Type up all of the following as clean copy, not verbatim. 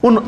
ان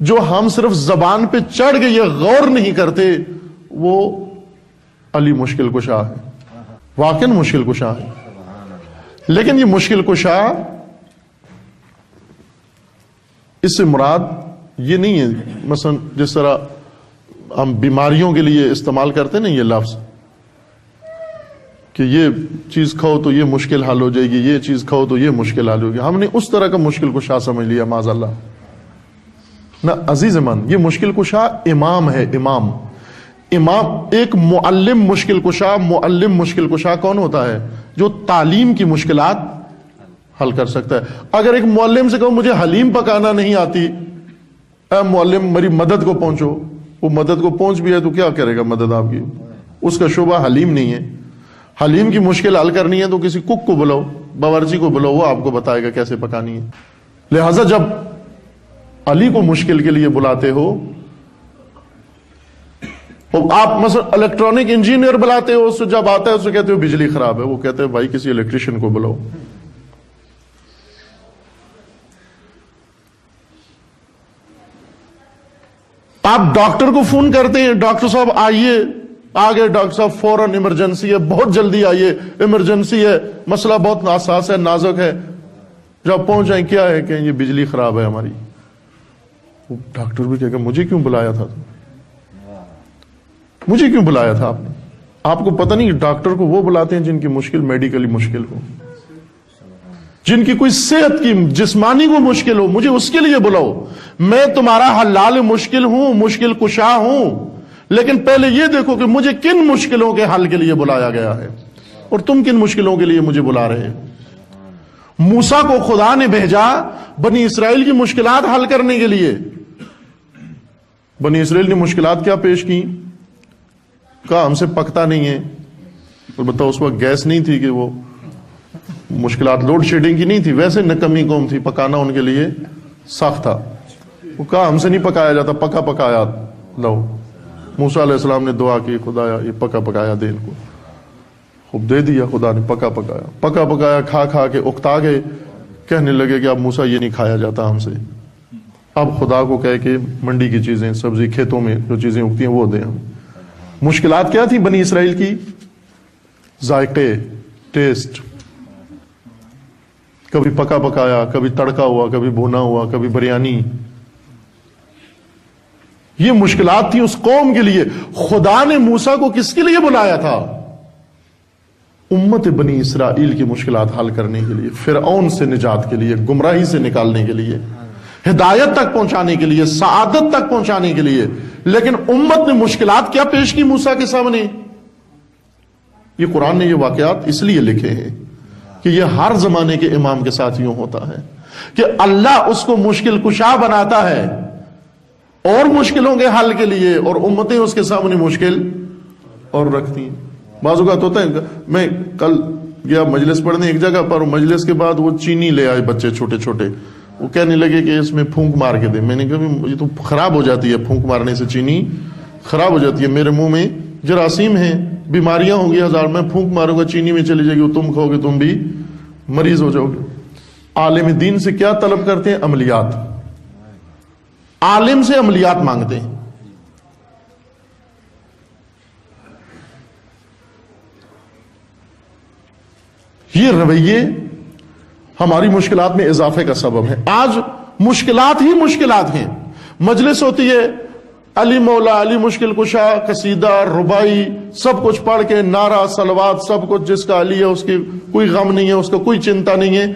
جو ہم صرف زبان پہ چڑھ گئے یہ غور نہیں کرتے، وہ علی مشکل کشا ہے، واقعاً مشکل کشا ہے۔ لیکن یہ مشکل کشا اس سے مراد یہ نہیں ہے مثلا جس طرح ہم بیماریوں کے لیے استعمال کرتے ہیں نا یہ لفظ کہ یہ چیز کھاؤ تو یہ مشکل حل ہو جائے گی، یہ چیز کھاؤ تو یہ مشکل حل ہوگی، ہم نے اس طرح کا مشکل کشا سمجھ لیا معاذ اللہ۔ نہ عزیز من، یہ مشکل کشا امام ہے، امام ایک معلم مشکل کشا، معلم مشکل کشا کون ہوتا ہے؟ جو تعلیم کی مشکلات حل کر سکتا ہے۔ اگر ایک معلم سے کہو مجھے حلیم پکانا نہیں آتی، اے معلم میری مدد کو پہنچو، وہ مدد کو پہنچ بھی ہے تو کیا کرے گا مدد آپ کی؟ اس کا شعبہ حلیم نہیں ہے۔ حلیم کی مشکل حل کرنی ہے تو کسی کک کو بلاؤ، باورچی کو بلاؤ، وہ آپ کو بتائے گا کیسے پکانی ہے۔ لہذا جب علی کو مشکل کے لیے بلاتے ہو، آپ مثلا الیکٹرانک انجینئر بلاتے ہو، اس سے جب آتا ہے اس سے کہتے ہو بجلی خراب ہے، وہ کہتے ہیں بھائی کسی الیکٹریشین کو بلاؤ۔ آپ ڈاکٹر کو فون کرتے ہیں، ڈاکٹر صاحب آئیے، آگے ڈاکٹر صاحب فوراً ایمرجنسی ہے، بہت جلدی آئیے، ایمرجنسی ہے، مسئلہ بہت حساس ہے، نازک ہے۔ جب پہنچ جائیں کیا ہے کہ یہ بجلی خراب ہے ہماری، ڈاکٹر بھی کہے گا مجھے کیوں بلایا تھا، مجھے کیوں بلایا تھا آپ نے؟ آپ کو پتہ نہیں ڈاکٹر کو وہ بلاتے ہیں جن کی مشکل میڈیکلی مشکل ہو، جن کی کوئی صحت کی جسمانی کو مشکل ہو، مجھے اس کے لیے بلاؤ۔ میں تمہارا حلال مشکل ہوں، مشکل کشا ہوں، لیکن پہلے یہ دیکھو کہ مجھے کن مشکلوں کے حل کے لیے بلایا گیا ہے اور تم کن مشکلوں کے لیے مجھے بلا رہے ہیں۔ موسیٰ کو خدا نے بھیجا بنی اسرائیل کی مشکلات حل کرنے کے لیے۔ بنی اسرائیل نے مشکلات کیا پیش کی؟ کہا ہم سے پکتا نہیں ہے، البتہ اس وقت گیس نہیں تھی کہ وہ مشکلات لوڈ شیڈنگ کی نہیں تھی، ویسے نکمی قوم تھی، پکانا ان کے لیے سخت تھا۔ وہ کہا ہم سے نہیں پکایا جاتا، پکا پکایا لو۔ موسیٰ علیہ السلام نے دعا کی خدایا یہ پکا پکایا دے ان کو، خوب دے دیا خدا نے، پکا پکایا، پکا پکایا کھا کھا کے اکتا گئے، کہنے لگے کہ اب موسیٰ یہ نہیں کھایا جاتا ہم سے، اب خدا کو کہے کہ منڈی کی چیزیں، سبزی کھیتوں میں جو چیزیں اگتی ہیں وہ دیں ہم۔ مشکلات کیا تھی بنی اسرائیل کی؟ ذائقے، ٹیسٹ، کبھی پکا پکایا، کبھی تڑکا ہوا، کبھی بھونا ہوا، کبھی بریانی۔ یہ مشکلات تھی اس قوم کے لیے۔ خدا نے موسیٰ کو کس کے لیے بلایا تھا؟ امت بنی اسرائیل کی مشکلات حل کرنے کے لیے، فرعون سے نجات کے لیے، گمراہی سے نکالنے کے لیے، ہدایت تک پہنچانے کے لیے، سعادت تک پہنچانے کے لیے۔ لیکن امت نے مشکلات کیا پیش کی موسیٰ کے سامنے؟ یہ قرآن نے یہ واقعات اس لیے لکھے ہیں کہ یہ ہر زمانے کے امام کے ساتھ یوں ہوتا ہے کہ اللہ اس کو مشکل کشا بناتا ہے اور مشکلوں کے حل کے لیے، اور امتیں اس کے سامنے مشکل اور رکھتی ہیں۔ بعض اوقات ہوتا ہے، میں کل گیا مجلس پڑھنے ایک جگہ پر، مجلس کے بعد وہ چینی لے آئے بچے چھوٹے چھوٹے، وہ کہنے لگے کہ اس میں پھونک مار کے دیں۔ میں نے کہا یہ تو خراب ہو جاتی ہے، پھونک مارنے سے چینی خراب ہو جاتی ہے، میرے منہ میں جراثیم ہیں، بیماریاں ہوں گی ہزار، میں پھونک ماروں گا چینی میں چلی جائے گی، تم کھاؤ گے تم بھی مریض ہو جاؤ گے۔ عالم دین سے کیا طلب کرتے ہیں؟ عملیات۔ عالم سے عملیات مانگتے ہیں۔ یہ رویے ہماری مشکلات میں اضافے کا سبب ہے۔ آج مشکلات ہی مشکلات ہیں۔ مجلس ہوتی ہے، علی مولا، علی مشکل کشا، قصیدہ، ربائی، سب کچھ پڑھ کے نعرہ صلوات، سب کچھ، جس کا علی ہے اس کی کوئی غم نہیں ہے، اس کا کوئی چنتا نہیں ہے۔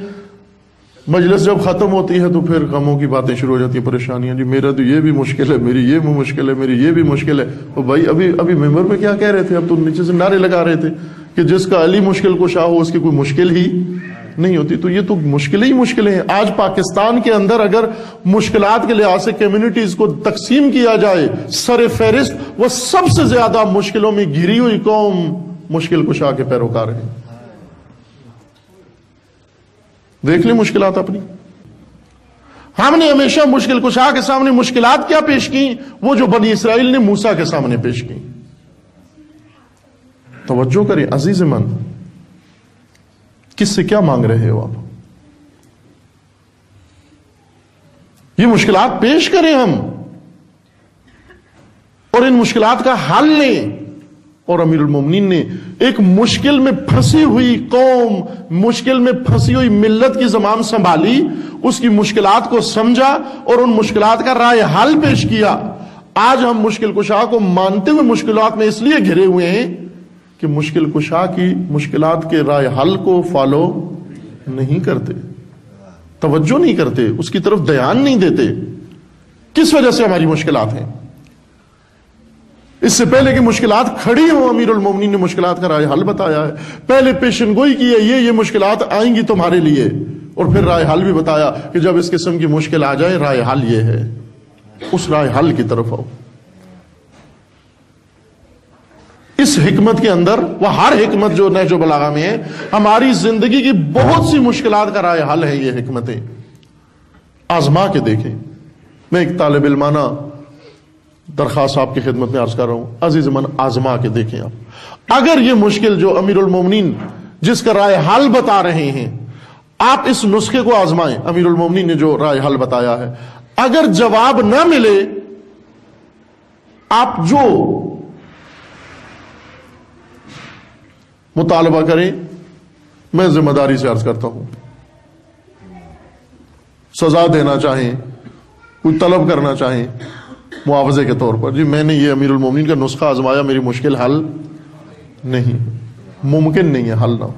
مجلس جب ختم ہوتی ہے تو پھر غموں کی باتیں شروع ہو جاتی ہیں، پریشانیاں، جی میرا تو یہ بھی مشکل ہے، میری یہ بھی مشکل ہے، میری یہ بھی مشکل ہے۔ اور بھائی ابھی ممبر پہ کیا کہہ رہے تھے؟ اب تو نیچے سے نعرے لگا رہے تھے کہ جس کا علی مشکل کشا ہو اس کی کوئی مشکل ہی نہیں ہوتی۔ تو یہ تو مشکلیں ہی مشکلیں ہیں۔ آج پاکستان کے اندر اگر مشکلات کے لحاظ سے کمیونٹیز کو تقسیم کیا جائے، سر فہرست وہ سب سے زیادہ مشکلوں میں گھری ہوئی قوم مشکل کشا کے پیروکار ہیں۔ دیکھ لیں مشکلات اپنی۔ ہم نے ہمیشہ مشکل کشا کے سامنے مشکلات کیا پیش کی؟ وہ جو بنی اسرائیل نے موسیٰ کے سامنے پیش کی۔ توجہ کریں عزیز من، کس سے کیا مانگ رہے ہو آپ؟ یہ مشکلات پیش کریں ہم اور ان مشکلات کا حل لیں. اور امیر المومنین نے ایک مشکل میں پھنسی ہوئی قوم، مشکل میں پھنسی ہوئی ملت کی زمام سنبھالی، اس کی مشکلات کو سمجھا اور ان مشکلات کا رائے حل پیش کیا. آج ہم مشکل کشا کو مانتے ہوئے مشکلات میں اس لیے گھرے ہوئے ہیں کہ مشکل کشا کی مشکلات کے رائے حل کو فالو نہیں کرتے، توجہ نہیں کرتے، اس کی طرف دھیان نہیں دیتے. کس وجہ سے ہماری مشکلات ہیں؟ اس سے پہلے کہ مشکلات کھڑی ہوں امیر المومنین نے مشکلات کا رائے حل بتایا ہے. پہلے پیشن گوئی کی ہے یہ مشکلات آئیں گی تمہارے لیے، اور پھر رائے حل بھی بتایا کہ جب اس قسم کی مشکل آ جائے رائے حل یہ ہے، اس رائے حل کی طرف آؤ. اس حکمت کے اندر وہ ہر حکمت جو نہج البلاغہ میں ہے، ہماری زندگی کی بہت سی مشکلات کا رائے حل ہے. یہ حکمتیں آزما کے دیکھیں. میں ایک طالب علمانہ درخواست آپ کی خدمت میں عرض کر رہا ہوں، عزیز من آزما کے دیکھیں. آپ اگر یہ مشکل جو امیر المومنین جس کا رائے حل بتا رہے ہیں، آپ اس نسخے کو آزمائیں. امیر المومنین نے جو رائے حل بتایا ہے، اگر جواب نہ ملے، آپ جو مطالبہ کریں، میں ذمہ داری سے عرض کرتا ہوں، سزا دینا چاہیں، کوئی طلب کرنا چاہیں معاوضے کے طور پر، جی میں نے یہ امیر المومنین کا نسخہ آزمایا، میری مشکل حل نہیں، ممکن نہیں ہے حل نہ ہو.